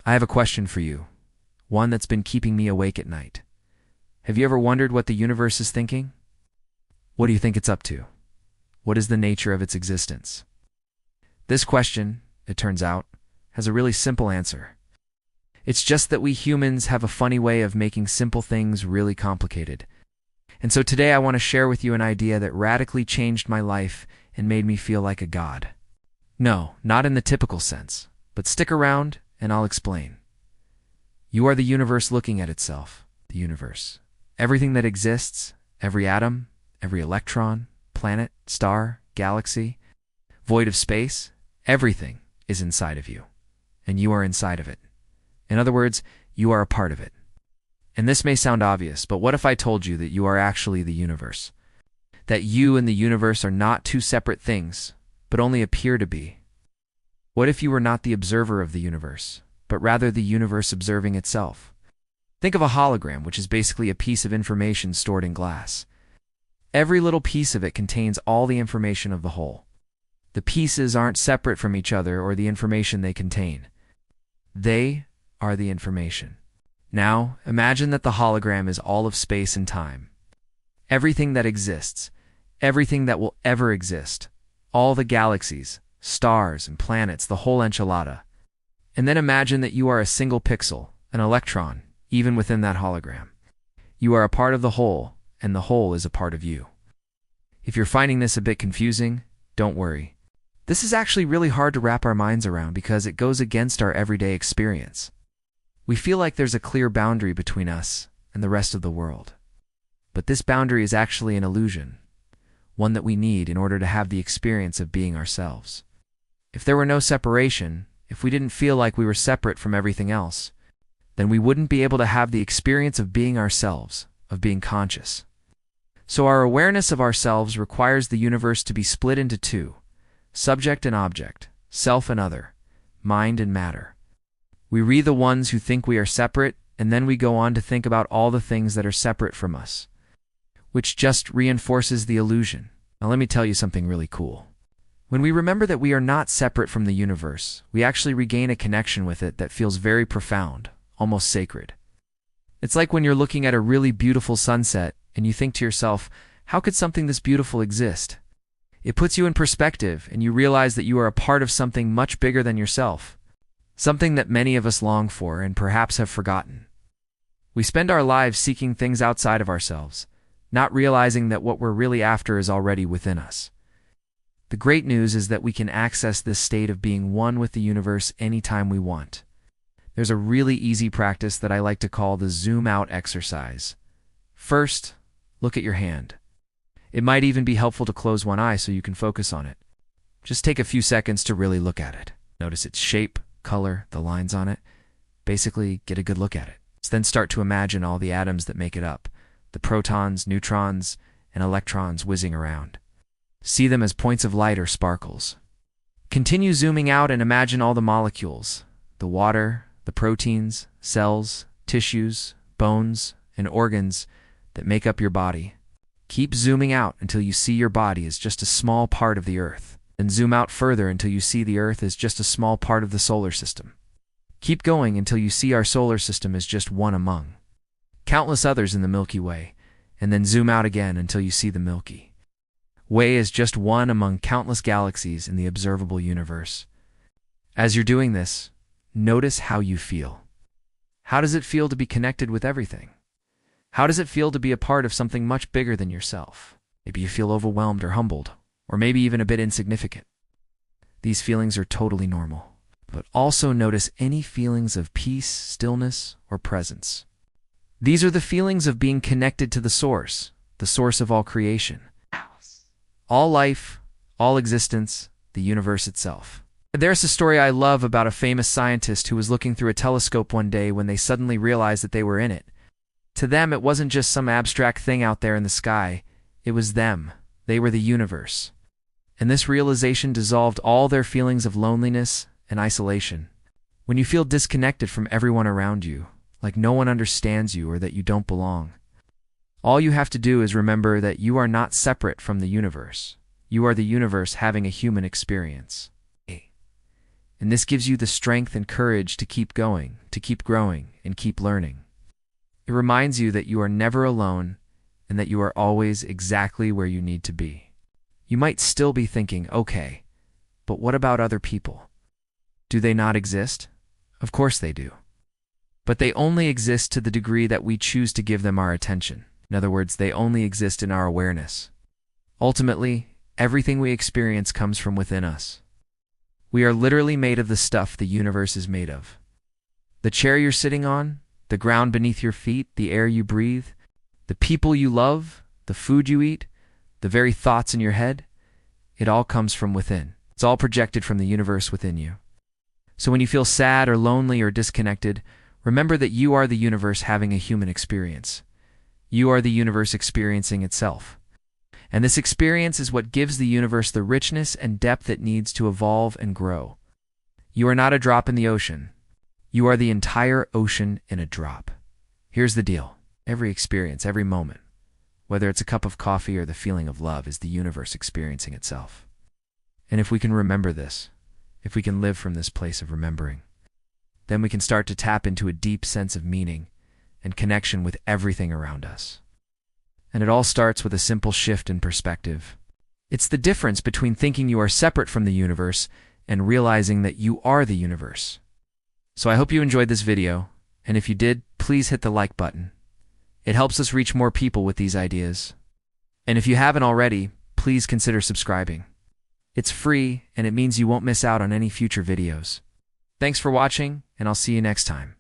I have a question for you, one that's been keeping me awake at night. Have you ever wondered what the universe is thinking? What do you think it's up to? What is the nature of its existence? This question, it turns out, has a really simple answer. It's just that we humans have a funny way of making simple things really complicated. And so today I want to share with you an idea that radically changed my life and made me feel like a god. No, not in the typical sense, but stick around and I'll explain. You are the universe looking at itself, the universe. Everything that exists, every atom, every electron, planet, star, galaxy, void of space, everything is inside of you, and you are inside of it. In other words, you are a part of it. And this may sound obvious, but what if I told you that you are actually the universe? That you and the universe are not two separate things, but only appear to be? What if you were not the observer of the universe, but rather the universe observing itself? Think of a hologram, which is basically a piece of information stored in glass. Every little piece of it contains all the information of the whole. The pieces aren't separate from each other or the information they contain. They are the information. Now, imagine that the hologram is all of space and time. Everything that exists, everything that will ever exist, all the galaxies, stars, and planets, the whole enchilada. And then imagine that you are a single pixel, an electron, even within that hologram. You are a part of the whole, and the whole is a part of you. If you're finding this a bit confusing, don't worry. This is actually really hard to wrap our minds around because it goes against our everyday experience. We feel like there's a clear boundary between us and the rest of the world. But this boundary is actually an illusion, one that we need in order to have the experience of being ourselves. If there were no separation, if we didn't feel like we were separate from everything else, then we wouldn't be able to have the experience of being ourselves, of being conscious. So our awareness of ourselves requires the universe to be split into two: subject and object, self and other, mind and matter. We read the ones who think we are separate, and then we go on to think about all the things that are separate from us, which just reinforces the illusion. Now let me tell you something really cool. When we remember that we are not separate from the universe, we actually regain a connection with it that feels very profound, almost sacred. It's like when you're looking at a really beautiful sunset and you think to yourself, how could something this beautiful exist? It puts you in perspective and you realize that you are a part of something much bigger than yourself. Something that many of us long for and perhaps have forgotten. We spend our lives seeking things outside of ourselves, not realizing that what we're really after is already within us. The great news is that we can access this state of being one with the universe anytime we want. There's a really easy practice that I like to call the zoom out exercise. First, look at your hand. It might even be helpful to close one eye so you can focus on it. Just take a few seconds to really look at it. Notice its shape, color, the lines on it. Basically, get a good look at it. Then start to imagine all the atoms that make it up, the protons, neutrons, and electrons whizzing around. See them as points of light or sparkles. Continue zooming out and imagine all the molecules, the water, the proteins, cells, tissues, bones, and organs that make up your body. Keep zooming out until you see your body as just a small part of the Earth. Then zoom out further until you see the Earth as just a small part of the solar system. Keep going until you see our solar system as just one among countless others in the Milky Way, and then zoom out again until you see the Milky Way as just one among countless galaxies in the observable universe. As you're doing this, notice how you feel. How does it feel to be connected with everything? How does it feel to be a part of something much bigger than yourself? Maybe you feel overwhelmed or humbled, or maybe even a bit insignificant. These feelings are totally normal, but also notice any feelings of peace, stillness, or presence. These are the feelings of being connected to the source of all creation, all life, all existence, the universe itself. There's a story I love about a famous scientist who was looking through a telescope one day when they suddenly realized that they were in it. To them, it wasn't just some abstract thing out there in the sky. It was them. They were the universe. And this realization dissolved all their feelings of loneliness and isolation. When you feel disconnected from everyone around you, like no one understands you or that you don't belong, all you have to do is remember that you are not separate from the universe. You are the universe having a human experience. And this gives you the strength and courage to keep going, to keep growing, and keep learning. It reminds you that you are never alone and that you are always exactly where you need to be. You might still be thinking, okay, but what about other people? Do they not exist? Of course they do. But they only exist to the degree that we choose to give them our attention. In other words, they only exist in our awareness. Ultimately, everything we experience comes from within us. We are literally made of the stuff the universe is made of. The chair you're sitting on, the ground beneath your feet, the air you breathe, the people you love, the food you eat, the very thoughts in your head, it all comes from within. It's all projected from the universe within you. So when you feel sad or lonely or disconnected, remember that you are the universe having a human experience. You are the universe experiencing itself. And this experience is what gives the universe the richness and depth it needs to evolve and grow. You are not a drop in the ocean. You are the entire ocean in a drop. Here's the deal. Every experience, every moment, whether it's a cup of coffee or the feeling of love, is the universe experiencing itself. And if we can remember this, if we can live from this place of remembering, then we can start to tap into a deep sense of meaning and connection with everything around us. And it all starts with a simple shift in perspective. It's the difference between thinking you are separate from the universe and realizing that you are the universe. So I hope you enjoyed this video, and if you did, please hit the like button. It helps us reach more people with these ideas. And if you haven't already, please consider subscribing. It's free, and it means you won't miss out on any future videos. Thanks for watching, and I'll see you next time.